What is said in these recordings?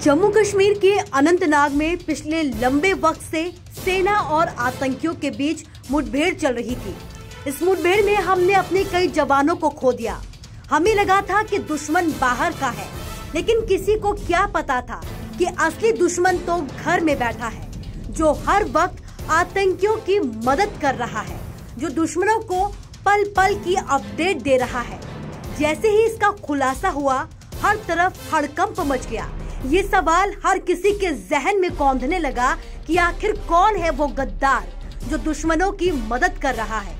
जम्मू कश्मीर के अनंतनाग में पिछले लंबे वक्त से सेना और आतंकियों के बीच मुठभेड़ चल रही थी। इस मुठभेड़ में हमने अपने कई जवानों को खो दिया। हमें लगा था कि दुश्मन बाहर का है, लेकिन किसी को क्या पता था कि असली दुश्मन तो घर में बैठा है, जो हर वक्त आतंकियों की मदद कर रहा है, जो दुश्मनों को पल पल की अपडेट दे रहा है। जैसे ही इसका खुलासा हुआ, हर तरफ हड़कंप मच गया। ये सवाल हर किसी के जहन में कौंधने लगा कि आखिर कौन है वो गद्दार जो दुश्मनों की मदद कर रहा है।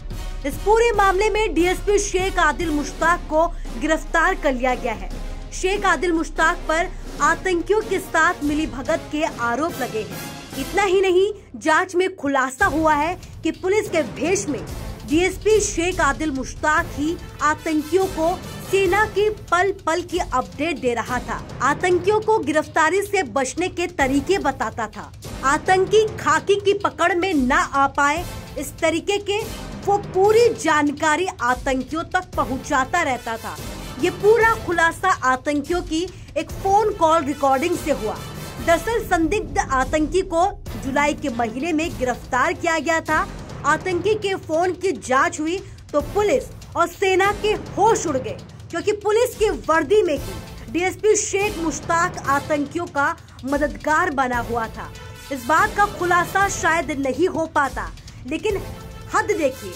इस पूरे मामले में डीएसपी शेख आदिल मुश्ताक को गिरफ्तार कर लिया गया है। शेख आदिल मुश्ताक पर आतंकियों के साथ मिली भगत के आरोप लगे हैं। इतना ही नहीं, जांच में खुलासा हुआ है कि पुलिस के भेष में डीएसपी शेख आदिल मुश्ताक ही आतंकियों को सेना की पल पल की अपडेट दे रहा था। आतंकियों को गिरफ्तारी से बचने के तरीके बताता था। आतंकी खाकी की पकड़ में न आ पाए, इस तरीके के वो पूरी जानकारी आतंकियों तक पहुंचाता रहता था। ये पूरा खुलासा आतंकियों की एक फोन कॉल रिकॉर्डिंग से हुआ। दरअसल संदिग्ध आतंकी को जुलाई के महीने में गिरफ्तार किया गया था। आतंकी के फोन की जांच हुई तो पुलिस और सेना के होश उड़ गए, क्योंकि पुलिस की वर्दी में ही डीएसपी शेख मुश्ताक आतंकियों का मददगार बना हुआ था। इस बात का खुलासा शायद नहीं हो पाता, लेकिन हद देखिए,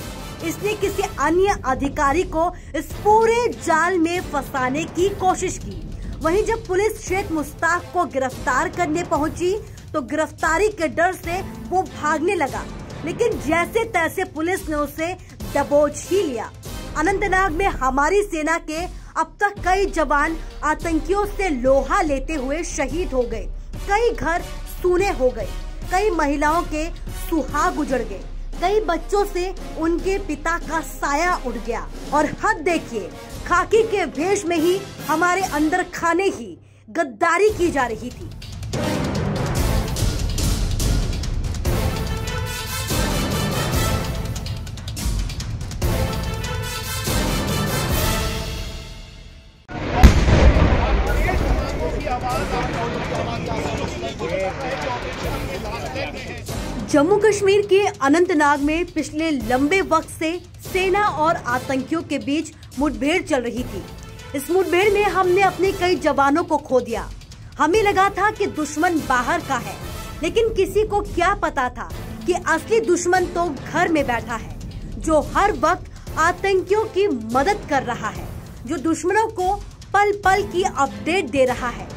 इसने किसी अन्य अधिकारी को इस पूरे जाल में फंसाने की कोशिश की। वहीं जब पुलिस शेख मुश्ताक को गिरफ्तार करने पहुंची तो गिरफ्तारी के डर से वो भागने लगा, लेकिन जैसे तैसे पुलिस ने उसे दबोच ही लिया। अनंतनाग में हमारी सेना के अब तक कई जवान आतंकियों से लोहा लेते हुए शहीद हो गए। कई घर सूने हो गए, कई महिलाओं के सुहाग उजड़ गए, कई बच्चों से उनके पिता का साया उड़ गया। और हद देखिए, खाकी के भेष में ही हमारे अंदर खाने ही गद्दारी की जा रही थी। जम्मू कश्मीर के अनंतनाग में पिछले लंबे वक्त से सेना और आतंकियों के बीच मुठभेड़ चल रही थी। इस मुठभेड़ में हमने अपने कई जवानों को खो दिया। हमें लगा था कि दुश्मन बाहर का है, लेकिन किसी को क्या पता था कि असली दुश्मन तो घर में बैठा है, जो हर वक्त आतंकियों की मदद कर रहा है, जो दुश्मनों को पल पल की अपडेट दे रहा है।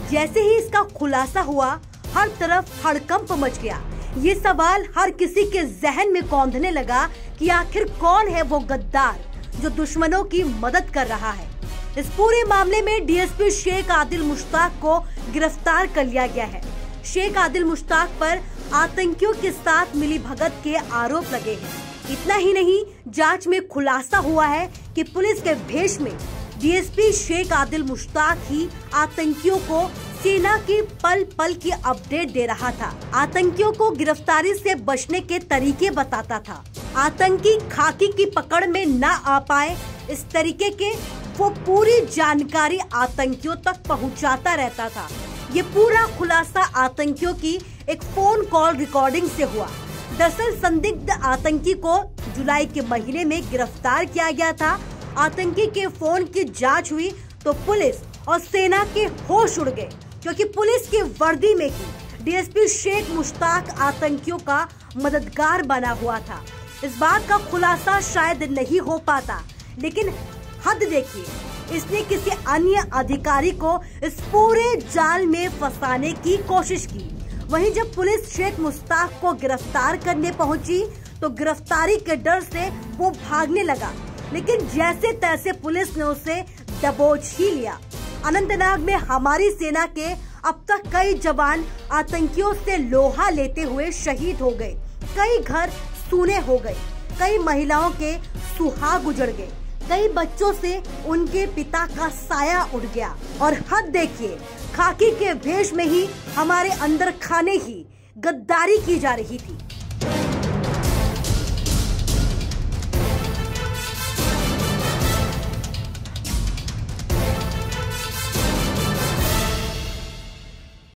जैसे ही इसका खुलासा हुआ, हर तरफ हड़कंप मच गया। ये सवाल हर किसी के जहन में कौंधने लगा कि आखिर कौन है वो गद्दार जो दुश्मनों की मदद कर रहा है। इस पूरे मामले में डीएसपी शेख आदिल मुश्ताक को गिरफ्तार कर लिया गया है। शेख आदिल मुश्ताक पर आतंकियों के साथ मिली भगत के आरोप लगे हैं। इतना ही नहीं, जांच में खुलासा हुआ है कि पुलिस के भेष में डीएसपी शेख आदिल मुश्ताक ही आतंकियों को सेना की पल पल की अपडेट दे रहा था। आतंकियों को गिरफ्तारी से बचने के तरीके बताता था। आतंकी खाकी की पकड़ में न आ पाए, इस तरीके के वो पूरी जानकारी आतंकियों तक पहुंचाता रहता था। ये पूरा खुलासा आतंकियों की एक फोन कॉल रिकॉर्डिंग से हुआ। दरअसल संदिग्ध आतंकी को जुलाई के महीने में गिरफ्तार किया गया था। आतंकी के फोन की जांच हुई तो पुलिस और सेना के होश उड़ गए, क्योंकि पुलिस की वर्दी में ही डीएसपी शेख मुश्ताक आतंकियों का मददगार बना हुआ था। इस बात का खुलासा शायद नहीं हो पाता, लेकिन हद देखिए, इसने किसी अन्य अधिकारी को इस पूरे जाल में फंसाने की कोशिश की। वहीं जब पुलिस शेख मुश्ताक को गिरफ्तार करने पहुंची तो गिरफ्तारी के डर से वो भागने लगा, लेकिन जैसे तैसे पुलिस ने उसे दबोच ही लिया। अनंतनाग में हमारी सेना के अब तक कई जवान आतंकियों से लोहा लेते हुए शहीद हो गए। कई घर सूने हो गए, कई महिलाओं के सुहाग उजड़ गए, कई बच्चों से उनके पिता का साया उड़ गया। और हद देखिए, खाकी के भेष में ही हमारे अंदर खाने ही गद्दारी की जा रही थी।